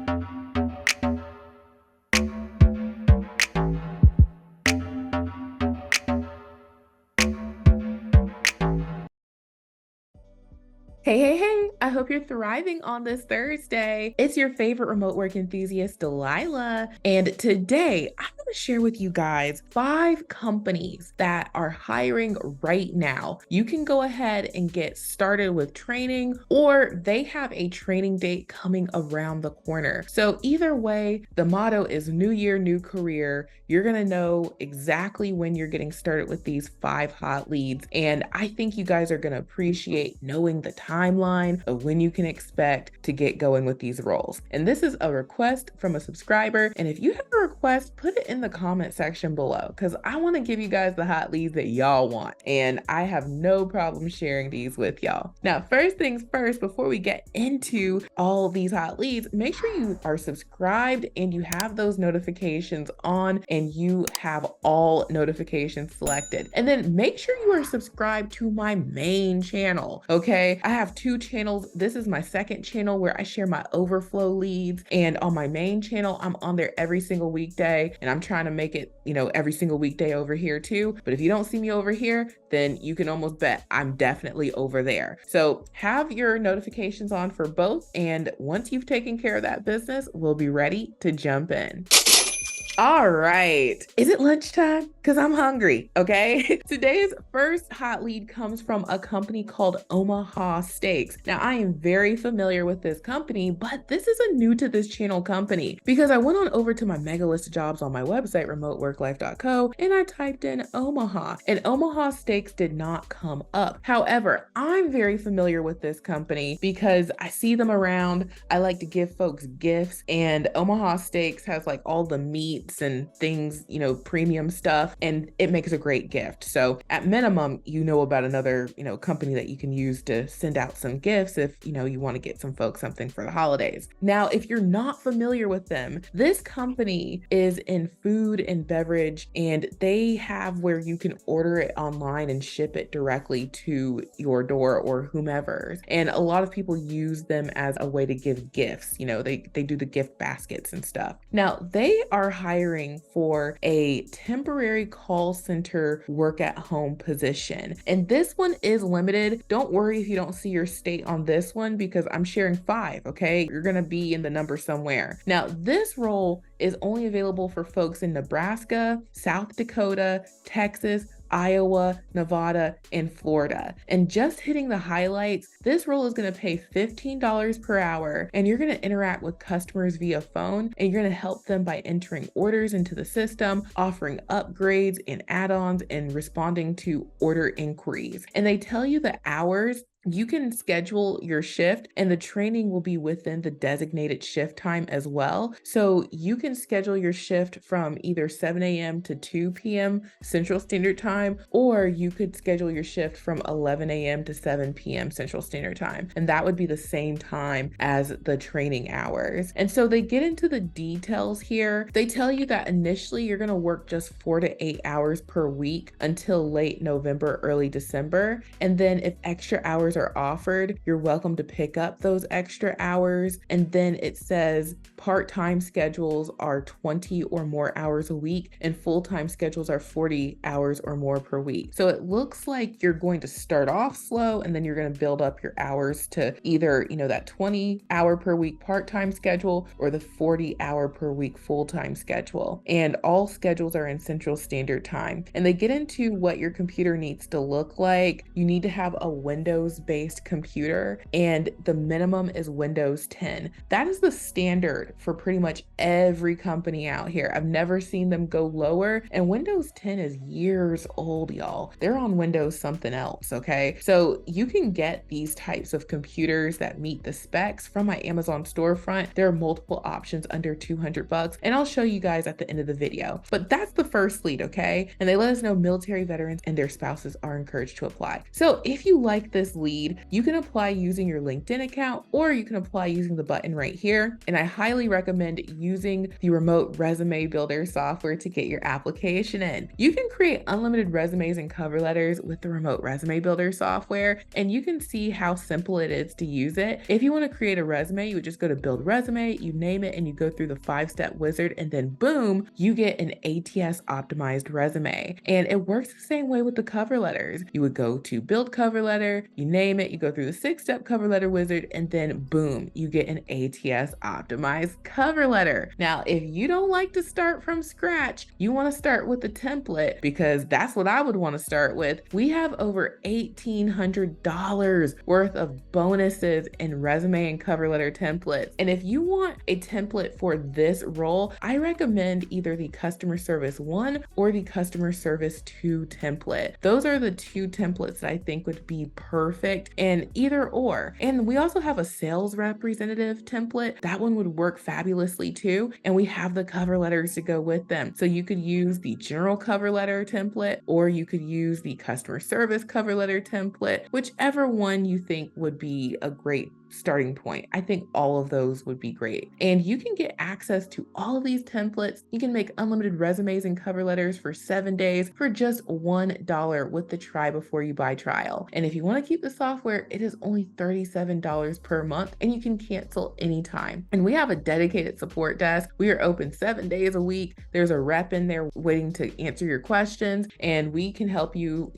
Hey, hey, hey, I hope you're thriving on this Thursday. It's your favorite remote work enthusiast, Delilah. And today I'm going to share with you guys 5 companies that are hiring right now. You can go ahead and get started with training, or they have a training date coming around the corner. So either way, the motto is new year, new career. You're going to know exactly when you're getting started with these 5 hot leads. And I think you guys are going to appreciate knowing the timeline of when you can expect to get going with these roles. And this is a request from a subscriber. And if you have a request, put it in the comment section below, because I want to give you guys the hot leads that y'all want. And I have no problem sharing these with y'all. Now, first things first, before we get into all these hot leads, make sure you are subscribed and you have those notifications on and you have all notifications selected. And then make sure you are subscribed to my main channel, okay? I have 2 channels. This is my second channel where I share my overflow leads. And on my main channel, I'm on there every single weekday. And I'm trying to make it, every single weekday over here too. But if you don't see me over here, then you can almost bet I'm definitely over there. So have your notifications on for both. And once you've taken care of that business, we'll be ready to jump in. All right. Is it lunchtime? Because I'm hungry, okay? Today's first hot lead comes from a company called Omaha Steaks. Now, I am very familiar with this company, but this is a new to this channel company because I went on over to my mega list of jobs on my website, remoteworklife.co, and I typed in Omaha, and Omaha Steaks did not come up. However, I'm very familiar with this company because I see them around. I like to give folks gifts, and Omaha Steaks has like all the meat and things, premium stuff, and it makes a great gift. So at minimum, about another, company that you can use to send out some gifts if, you want to get some folks something for the holidays. Now, if you're not familiar with them, this company is in food and beverage, and they have where you can order it online and ship it directly to your door or whomever's. And a lot of people use them as a way to give gifts. They do the gift baskets and stuff. Now, they are hiring for a temporary call center work at home position. And this one is limited. Don't worry if you don't see your state on this one, because I'm sharing 5, okay? You're gonna be in the number somewhere. Now, this role is only available for folks in Nebraska, South Dakota, Texas, Iowa, Nevada, and Florida. And just hitting the highlights, this role is going to pay $15 per hour, and you're going to interact with customers via phone, and you're going to help them by entering orders into the system, offering upgrades and add-ons, and responding to order inquiries. And they tell you the hours. You can schedule your shift, and the training will be within the designated shift time as well. So you can schedule your shift from either 7 a.m. to 2 p.m. Central Standard Time, or you could schedule your shift from 11 a.m. to 7 p.m. Central Standard Time. And that would be the same time as the training hours. And so they get into the details here. They tell you that initially you're going to work just 4 to 8 hours per week until late November, early December. And then if extra hours are offered, you're welcome to pick up those extra hours. And then it says part-time schedules are 20 or more hours a week, and full-time schedules are 40 hours or more per week. So it looks like you're going to start off slow, and then you're going to build up your hours to either, that 20-hour per week part-time schedule or the 40-hour per week full-time schedule. And all schedules are in Central Standard Time. And they get into what your computer needs to look like. You need to have a Windows-based computer, and the minimum is Windows 10. That is the standard for pretty much every company out here. I've never seen them go lower, and Windows 10 is years old, y'all. They're on Windows something else, okay? So you can get these types of computers that meet the specs from my Amazon storefront. There are multiple options under $200, and I'll show you guys at the end of the video. But that's the first lead, okay? And they let us know military veterans and their spouses are encouraged to apply. So if you like this lead, lead. You can apply using your LinkedIn account, or you can apply using the button right here. And I highly recommend using the remote resume builder software to get your application in. You can create unlimited resumes and cover letters with the remote resume builder software, and you can see how simple it is to use it. If you want to create a resume, you would just go to build resume, you name it, and you go through the 5-step wizard, and then boom, you get an ATS optimized resume. And it works the same way with the cover letters. You would go to build cover letter, you name it, you go through the 6-step cover letter wizard, and then boom, you get an ATS optimized cover letter. Now, if you don't like to start from scratch, you want to start with the template, because that's what I would want to start with. We have over $1,800 worth of bonuses in resume and cover letter templates. And if you want a template for this role, I recommend either the Customer Service 1 or the Customer Service 2 template. Those are the two templates that I think would be perfect, and either or. And we also have a sales representative template. That one would work fabulously too. And we have the cover letters to go with them. So you could use the general cover letter template, or you could use the customer service cover letter template, whichever one you think would be a great starting point. I think all of those would be great. And you can get access to all of these templates. You can make unlimited resumes and cover letters for 7 days for just $1 with the try before you buy trial. And if you want to keep the software, it is only $37 per month, and you can cancel anytime. And we have a dedicated support desk. We are open 7 days a week. There's a rep in there waiting to answer your questions, and we can help you,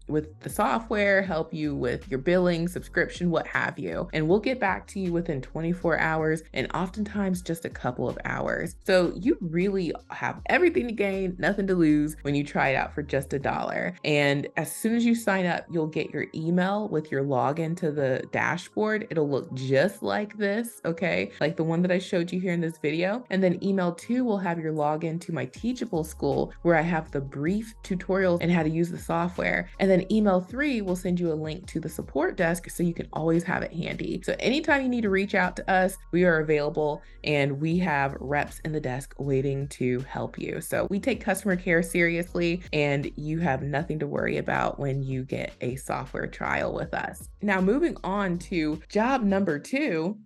with the software, help you with your billing, subscription, what have you. And we'll get back to you within 24 hours, and oftentimes just a couple of hours. So you really have everything to gain, nothing to lose when you try it out for just $1. And as soon as you sign up, you'll get your email with your login to the dashboard. It'll look just like this, okay? Like the one that I showed you here in this video. And then email 2 will have your login to my Teachable School, where I have the brief tutorials and how to use the software. And then email 3 will send you a link to the support desk, so you can always have it handy. So anytime you need to reach out to us, we are available, and we have reps in the desk waiting to help you. So we take customer care seriously, and you have nothing to worry about when you get a software trial with us. Now, moving on to job number 2.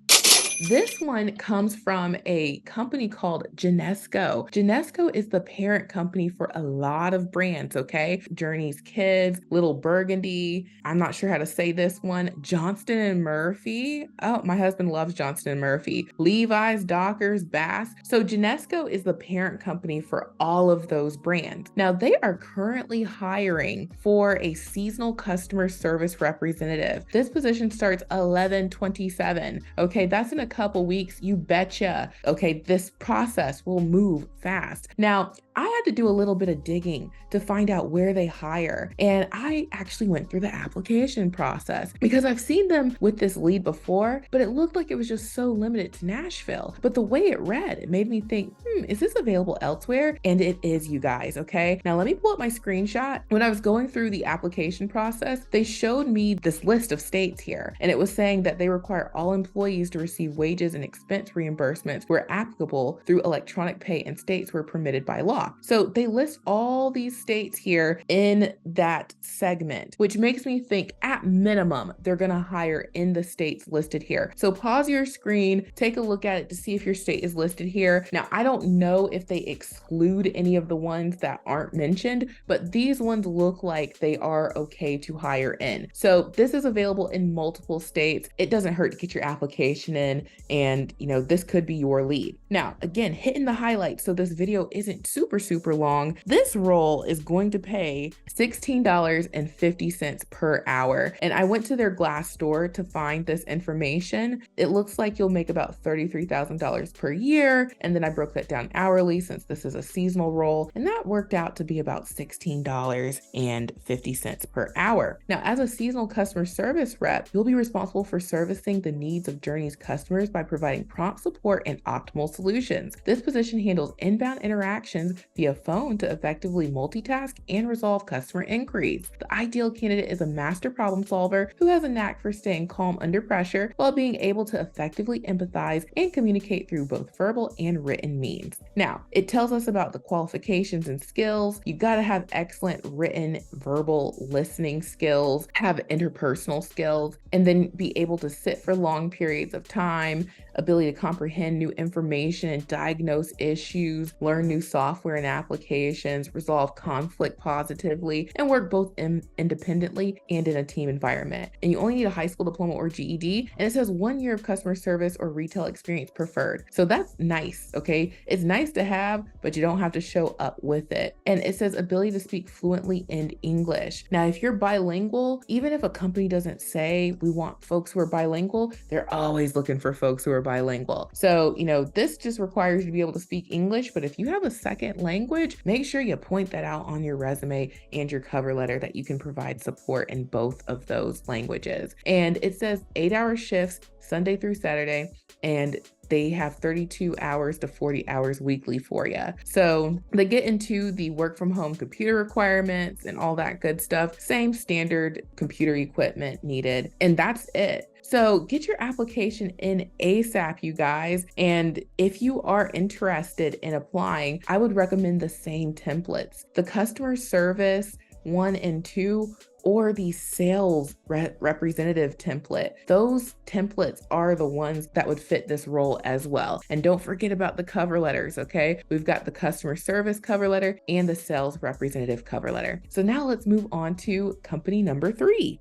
This one comes from a company called Genesco. Genesco is the parent company for a lot of brands, okay? Journey's Kids, Little Burgundy, I'm not sure how to say this one, Johnston and Murphy. Oh, my husband loves Johnston and Murphy. Levi's, Dockers, Bass. So Genesco is the parent company for all of those brands. Now, they are currently hiring for a seasonal customer service representative. This position starts 11/27. Okay, that's in a couple weeks, you betcha. Okay, this process will move fast. Now, I had to do a little bit of digging to find out where they hire. And I actually went through the application process because I've seen them with this lead before, but it looked like it was just so limited to Nashville. But the way it read, it made me think, is this available elsewhere? And it is, you guys, okay? Now let me pull up my screenshot. When I was going through the application process, they showed me this list of states here, and it was saying that they require all employees to receive wages and expense reimbursements where applicable through electronic pay in states where permitted by law. So they list all these states here in that segment, which makes me think at minimum, they're going to hire in the states listed here. So pause your screen, take a look at it to see if your state is listed here. Now, I don't know if they exclude any of the ones that aren't mentioned, but these ones look like they are okay to hire in. So this is available in multiple states. It doesn't hurt to get your application in, and this could be your lead. Now, again, hitting the highlights so this video isn't super long. This role is going to pay $16.50 per hour. And I went to their Glassdoor to find this information. It looks like you'll make about $33,000 per year. And then I broke that down hourly since this is a seasonal role. And that worked out to be about $16.50 per hour. Now, as a seasonal customer service rep, you'll be responsible for servicing the needs of Journey's customers by providing prompt support and optimal solutions. This position handles inbound interactions via phone to effectively multitask and resolve customer inquiries. The ideal candidate is a master problem solver who has a knack for staying calm under pressure while being able to effectively empathize and communicate through both verbal and written means. Now, it tells us about the qualifications and skills. You got to have excellent written, verbal, listening skills, have interpersonal skills, and then be able to sit for long periods of time, ability to comprehend new information and diagnose issues, learn new software and applications, resolve conflict positively, and work both independently and in a team environment. And you only need a high school diploma or GED, and it says 1 year of customer service or retail experience preferred. So that's nice, okay? It's nice to have, but you don't have to show up with it. And it says ability to speak fluently in English. Now, if you're bilingual, even if a company doesn't say we want folks who are bilingual, they're always looking for folks who are bilingual. So, this just requires you to be able to speak English, but if you have a second language, make sure you point that out on your resume and your cover letter that you can provide support in both of those languages. And it says 8-hour shifts, Sunday through Saturday, and they have 32 hours to 40 hours weekly for you. So they get into the work from home computer requirements and all that good stuff. Same standard computer equipment needed. And that's it. So get your application in ASAP, you guys. And if you are interested in applying, I would recommend the same templates. The customer service 1 and 2 or the sales representative template. Those templates are the ones that would fit this role as well. And don't forget about the cover letters, okay? We've got the customer service cover letter and the sales representative cover letter. So now let's move on to company number 3.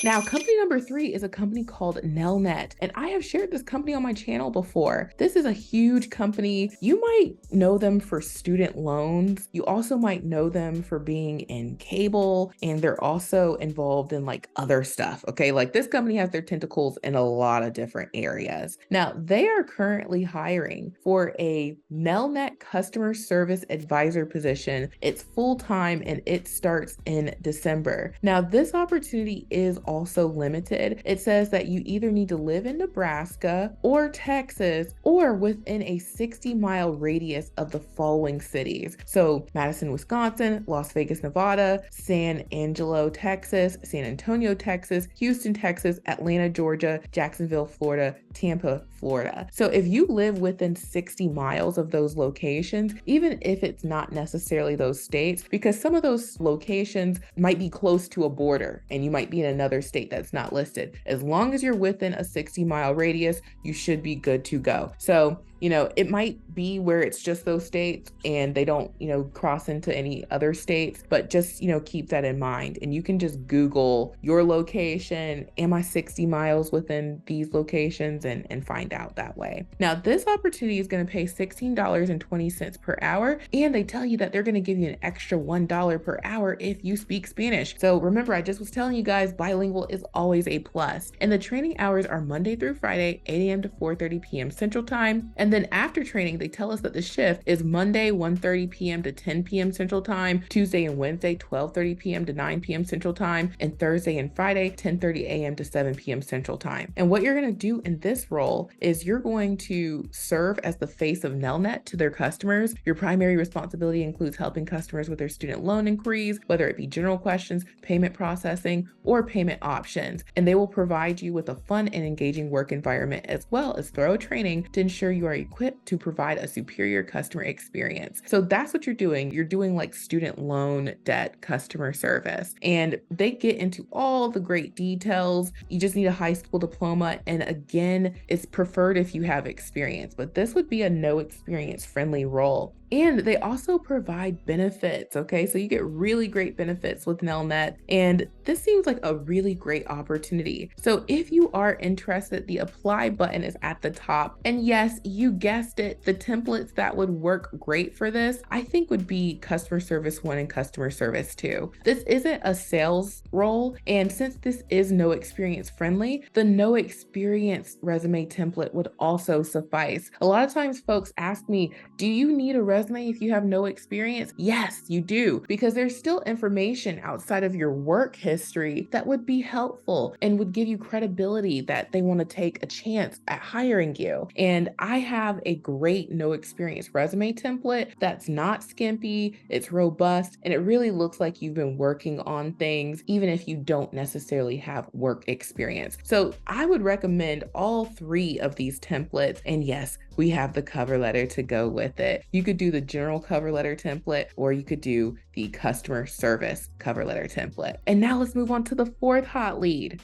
Now, company number 3 is a company called Nelnet, and I have shared this company on my channel before. This is a huge company. You might know them for student loans. You also might know them for being in cable, and they're also involved in other stuff, okay? This company has their tentacles in a lot of different areas. Now, they are currently hiring for a Nelnet customer service advisor position. It's full-time and it starts in December. Now, this opportunity is also limited. It says that you either need to live in Nebraska or Texas or within a 60-mile radius of the following cities. So Madison, Wisconsin, Las Vegas, Nevada, San Angelo, Texas, San Antonio, Texas, Houston, Texas, Atlanta, Georgia, Jacksonville, Florida, Tampa, Florida. So if you live within 60 miles of those locations, even if it's not necessarily those states, because some of those locations might be close to a border and you might be in another state that's not listed. As long as you're within a 60-mile radius, you should be good to go. So it might be where it's just those states and they don't, cross into any other states, but just, keep that in mind. And you can just Google your location. Am I 60 miles within these locations and find out that way. Now, this opportunity is going to pay $16.20 per hour. And they tell you that they're going to give you an extra $1 per hour if you speak Spanish. So remember, I just was telling you guys, bilingual is always a plus. And the training hours are Monday through Friday, 8 a.m. to 4:30 p.m. Central Time. And then after training, they tell us that the shift is Monday, 1:30 p.m. to 10 p.m. Central Time, Tuesday and Wednesday, 12:30 p.m. to 9 p.m. Central Time, and Thursday and Friday, 10:30 a.m. to 7 p.m. Central Time. And what you're going to do in this role is you're going to serve as the face of Nelnet to their customers. Your primary responsibility includes helping customers with their student loan inquiries, whether it be general questions, payment processing, or payment options. And they will provide you with a fun and engaging work environment as well as thorough training to ensure you are equipped to provide a superior customer experience. So that's what you're doing. You're doing student loan debt customer service. And they get into all the great details. You just need a high school diploma. And again, it's preferred if you have experience, but this would be a no experience friendly role. And they also provide benefits, okay? So you get really great benefits with Nelnet, and this seems like a really great opportunity. So if you are interested, the apply button is at the top. And yes, you guessed it, the templates that would work great for this, I think would be Customer Service 1 and Customer Service 2. This isn't a sales role, and since this is no experience friendly, the no experience resume template would also suffice. A lot of times folks ask me, do you need a resume resume if you have no experience? Yes, you do, because there's still information outside of your work history that would be helpful and would give you credibility that they want to take a chance at hiring you. And I have a great no experience resume template that's not skimpy, it's robust, and it really looks like you've been working on things even if you don't necessarily have work experience. So I would recommend all three of these templates. And yes, we have the cover letter to go with it. You could do the general cover letter template, or you could do the customer service cover letter template. And now let's move on to the fourth hot lead.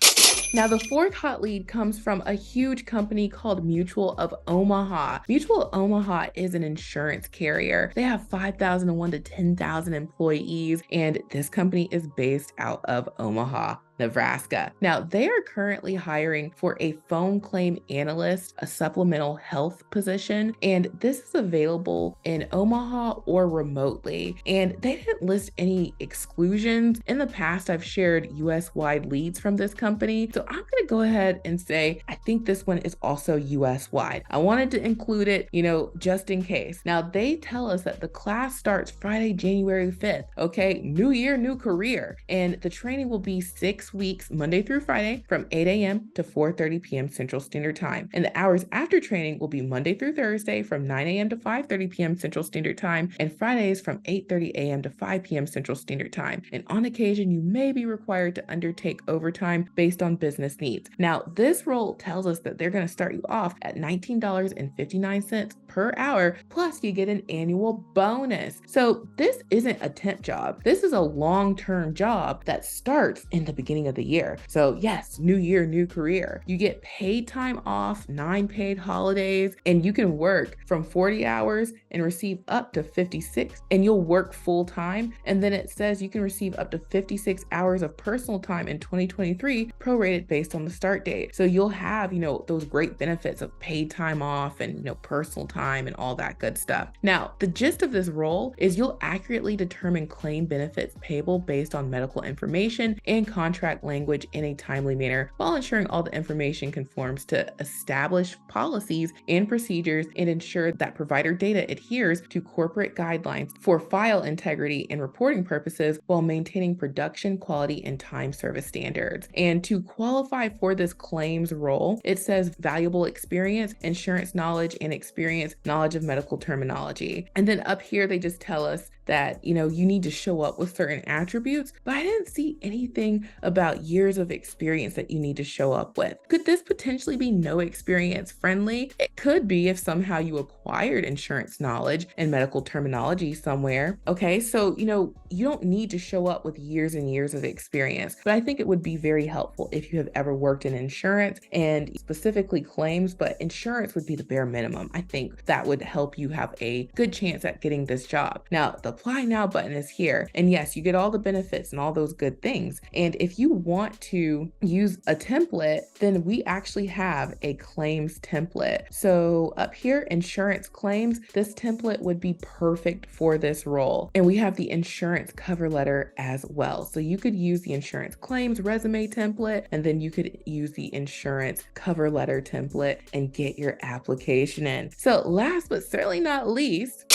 Now, the fourth hot lead comes from a huge company called Mutual of Omaha. Mutual of Omaha is an insurance carrier. They have 5,001 to 10,000 employees, and this company is based out of Omaha, Nebraska. Now, they are currently hiring for a phone claim analyst, a supplemental health position, and this is available in Omaha or remotely. And they didn't list any exclusions. In the past, I've shared US-wide leads from this company, so I'm gonna go ahead and say I think this one is also US-wide. I wanted to include it, just in case. Now, they tell us that the class starts Friday, January 5th. Okay, new year, new career. And the training will be 6 weeks, Monday through Friday, from 8 a.m. to 4:30 p.m. Central Standard Time. And the hours after training will be Monday through Thursday from 9 a.m. to 5:30 p.m. Central Standard Time, and Fridays from 8:30 a.m. to 5 p.m. Central Standard Time. And on occasion, you may be required to undertake overtime based on business needs. Now, this role tells us that they're going to start you off at $19.59 per hour, plus you get an annual bonus. So this isn't a temp job. This is a long-term job that starts in the beginning of the year. So yes, new year, new career. You get paid time off, 9 paid holidays, and you can work from 40 hours and receive up to 56, and you'll work full time. And then it says you can receive up to 56 hours of personal time in 2023, prorated based on the start date. So you'll have, those great benefits of paid time off and, personal time and all that good stuff. Now, the gist of this role is you'll accurately determine claim benefits payable based on medical information and contract language in a timely manner, while ensuring all the information conforms to established policies and procedures, and ensure that provider data adheres to corporate guidelines for file integrity and reporting purposes, while maintaining production quality and time service standards. And to qualify for this claims role, it says valuable experience, insurance knowledge and experience, knowledge of medical terminology. And then up here, they just tell us that, you need to show up with certain attributes, but I didn't see anything about years of experience that you need to show up with. Could this potentially be no experience friendly? It could be if somehow you acquired insurance knowledge and medical terminology somewhere. Okay, so, you don't need to show up with years and years of experience, but I think it would be very helpful if you have ever worked in insurance, and specifically claims, but insurance would be the bare minimum. I think that would help you have a good chance at getting this job. Now, the apply now button is here. And yes, you get all the benefits and all those good things. And if you want to use a template, then we actually have a claims template. So up here, insurance claims, this template would be perfect for this role. And we have the insurance cover letter as well. So you could use the insurance claims resume template, and then you could use the insurance cover letter template and get your application in. So last but certainly not least,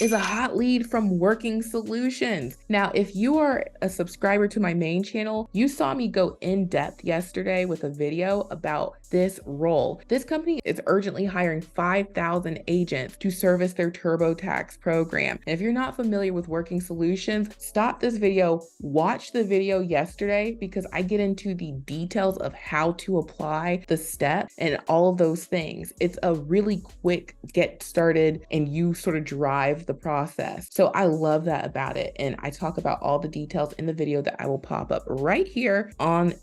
is a hot lead from Working Solutions. Now, if you are a subscriber to my main channel, you saw me go in depth yesterday with a video about this role. This company is urgently hiring 5,000 agents to service their TurboTax program. And if you're not familiar with Working Solutions, stop this video, watch the video yesterday, because I get into the details of how to apply, the steps, and all of those things. It's a really quick get started, and you sort of drive the process. So I love that about it. And I talk about all the details in the video that I will pop up right here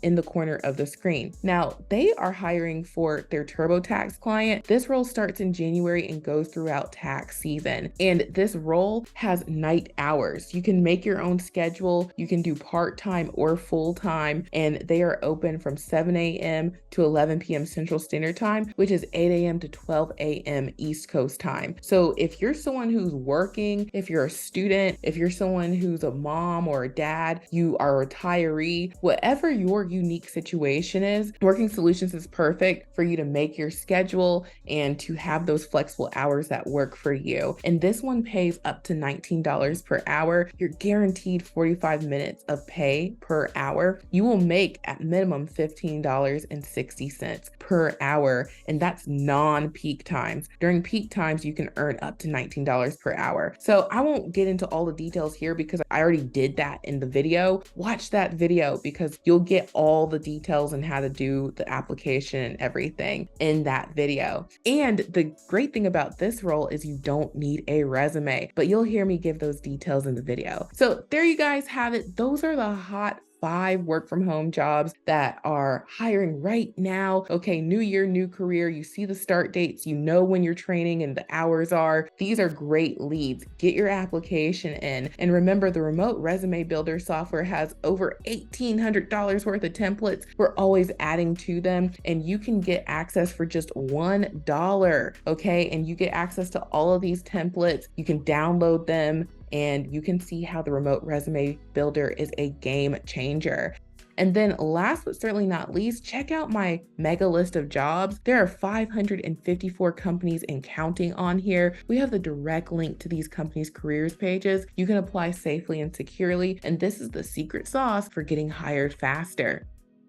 in the corner of the screen. Now, they are hiring for their TurboTax client. This role starts in January and goes throughout tax season. And this role has night hours. You can make your own schedule. You can do part-time or full-time, and they are open from 7 a.m. to 11 p.m. Central Standard Time, which is 8 a.m. to 12 a.m. East Coast time. So if you're someone who's working, if you're a student, if you're someone who's a mom or a dad, you are a retiree, whatever your unique situation is, Working Solutions is perfect perfect for you to make your schedule and to have those flexible hours that work for you. And this one pays up to $19 per hour. You're guaranteed 45 minutes of pay per hour. You will make at minimum $15.60 per hour, and that's non-peak times. During peak times, you can earn up to $19 per hour. So I won't get into all the details here because I already did that in the video. Watch that video because you'll get all the details and how to do the application and everything in that video. And the great thing about this role is you don't need a resume, but you'll hear me give those details in the video. So there you guys have it. Those are the hot 5 work from home jobs that are hiring right now. Okay, new year, new career. You see the start dates, you know when your training and the hours are. These are great leads. Get your application in. And remember, the remote resume builder software has over $1,800 worth of templates. We're always adding to them, and you can get access for just $1. Okay, and you get access to all of these templates. You can download them, and you can see how the remote resume builder is a game changer. And then last but certainly not least, check out my mega list of jobs. There are 554 companies and counting on here. We have the direct link to these companies' careers pages. You can apply safely and securely, and this is the secret sauce for getting hired faster.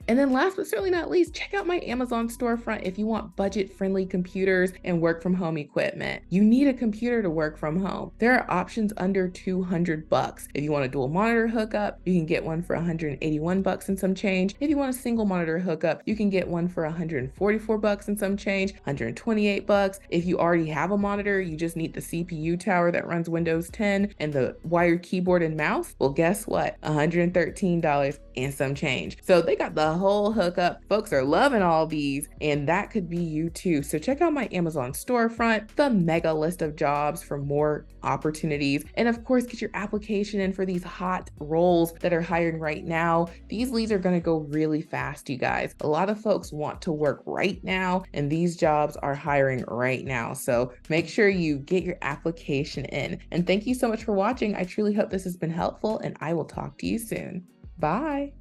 And then last but certainly not least, check out my Amazon storefront if you want budget-friendly computers and work from home equipment. You need a computer to work from home. There are options under $200. If you want a dual monitor hookup, you can get one for $181 and some change. If you want a single monitor hookup, you can get one for $144 and some change, $128. If you already have a monitor, you just need the CPU tower that runs Windows 10 and the wired keyboard and mouse. Well, guess what? $113 and some change. So they got the whole hookup. Folks are loving all these, and that could be you too. So check out my Amazon storefront, the mega list of jobs for more opportunities. And of course, get your application in for these hot roles that are hiring right now. These leads are going to go really fast, you guys. A lot of folks want to work right now, and these jobs are hiring right now. So make sure you get your application in. And thank you so much for watching. I truly hope this has been helpful, and I will talk to you soon. Bye.